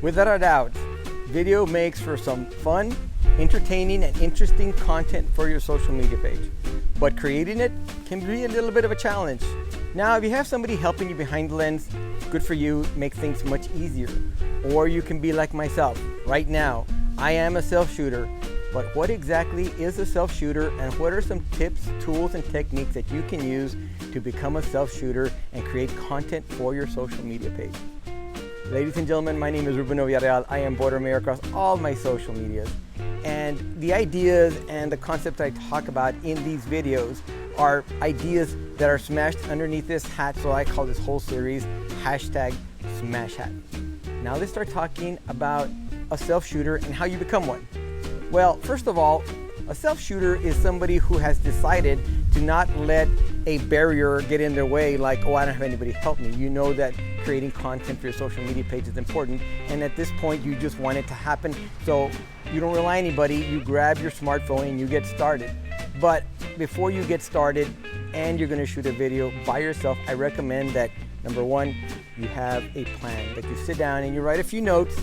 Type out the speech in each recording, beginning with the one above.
Without a doubt, video makes for some fun, entertaining, and interesting content for your social media page. But creating it can be a little bit of a challenge. Now, if you have somebody helping you behind the lens, good for you, makes things much easier. Or you can be like myself. Right now, I am a self-shooter, but what exactly is a self-shooter, and what are some tips, tools, and techniques that you can use to become a self-shooter and create content for your social media page? Ladies and gentlemen, my name is Ruben Villarreal. I am Border Mayor across all my social medias. And the ideas and the concepts I talk about in these videos are ideas that are smashed underneath this hat, so I call this whole series #SmashHat. Now let's start talking about a self-shooter and how you become one. Well, first of all, a self-shooter is somebody who has decided to not let a barrier get in their way, like, oh, I don't have anybody help me. You know that creating content for your social media page is important, and at this point you just want it to happen, so you don't rely on anybody. You grab your smartphone and you get started. But before you get started and you're going to shoot a video by yourself, I recommend that, number one, you have a plan, that you sit down and you write a few notes.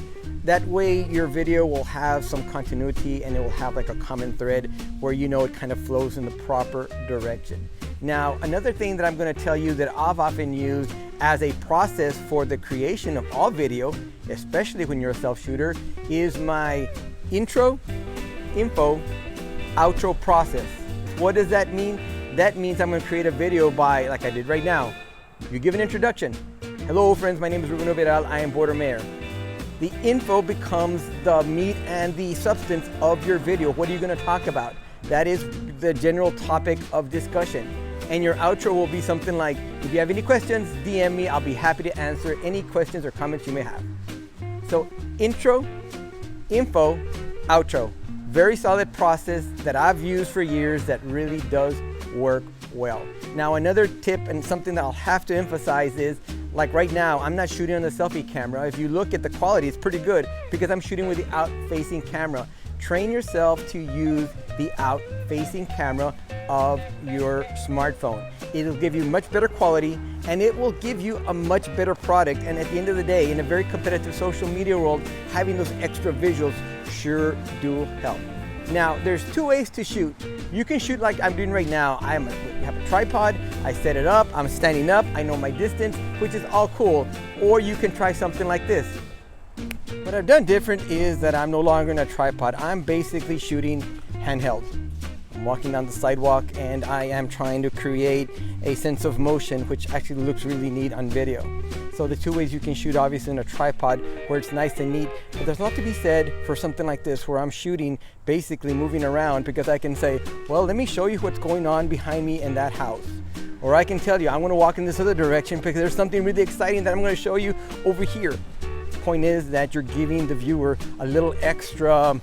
That way your video will have some continuity and it will have like a common thread where you know it kind of flows in the proper direction. Now, another thing that I'm going to tell you that I've often used as a process for the creation of all video, especially when you're a self-shooter, is my intro, info, outro process. What does that mean? That means I'm going to create a video by, like I did right now. You give an introduction. Hello friends, my name is Ruben Villarreal. I am Border Mayor. The info becomes the meat and the substance of your video. What are you going to talk about? That is the general topic of discussion. And your outro will be something like, if you have any questions, DM me. I'll be happy to answer any questions or comments you may have. So intro, info, outro. Very solid process that I've used for years that really does work well. Now, another tip and something that I'll have to emphasize is, like right now, I'm not shooting on the selfie camera. If you look at the quality, it's pretty good because I'm shooting with the out-facing camera. Train yourself to use the out-facing camera of your smartphone. It'll give you much better quality and it will give you a much better product. And at the end of the day, in a very competitive social media world, having those extra visuals sure do help. Now, there's two ways to shoot. You can shoot like I'm doing right now. I have a tripod, I set it up, I'm standing up, I know my distance, which is all cool. Or you can try something like this. What I've done different is that I'm no longer in a tripod. I'm basically shooting handheld. I'm walking down the sidewalk and I am trying to create a sense of motion, which actually looks really neat on video. So the two ways you can shoot, obviously in a tripod where it's nice and neat, but there's a lot to be said for something like this where I'm shooting basically moving around, because I can say, well, let me show you what's going on behind me in that house. Or I can tell you, I'm going to walk in this other direction because there's something really exciting that I'm going to show you over here. Point is that you're giving the viewer a little extra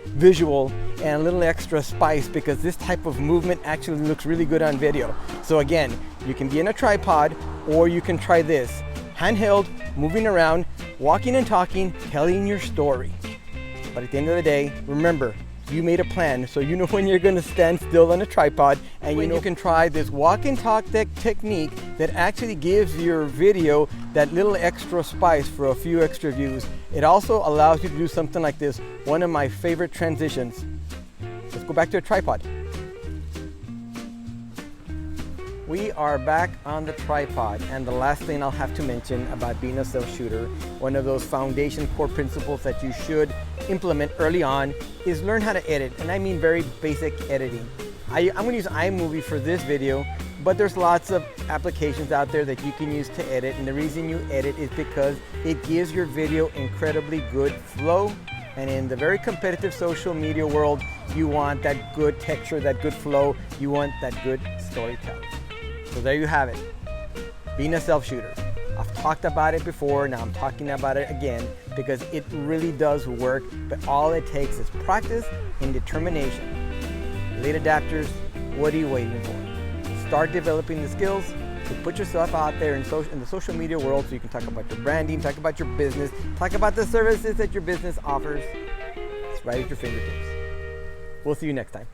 visual and a little extra spice, because this type of movement actually looks really good on video. So again, you can be in a tripod or you can try this. Handheld, moving around, walking and talking, telling your story. But at the end of the day, remember, you made a plan, so you know when you're going to stand still on a tripod, and you can try this walk and talk technique that actually gives your video that little extra spice for a few extra views. It also allows you to do something like this, one of my favorite transitions. Let's go back to a tripod. We are back on the tripod, and the last thing I'll have to mention about being a self-shooter, one of those foundation core principles that you should implement early on, is learn how to edit, and I mean very basic editing. I'm going to use iMovie for this video, but there's lots of applications out there that you can use to edit, and the reason you edit is because it gives your video incredibly good flow, and in the very competitive social media world, you want that good texture, that good flow, you want that good storytelling. So there you have it, being a self-shooter. I've talked about it before, now I'm talking about it again because it really does work, but all it takes is practice and determination. Late adapters, what are you waiting for? Start developing the skills to put yourself out there in the social media world so you can talk about your branding, talk about your business, talk about the services that your business offers. It's right at your fingertips. We'll see you next time.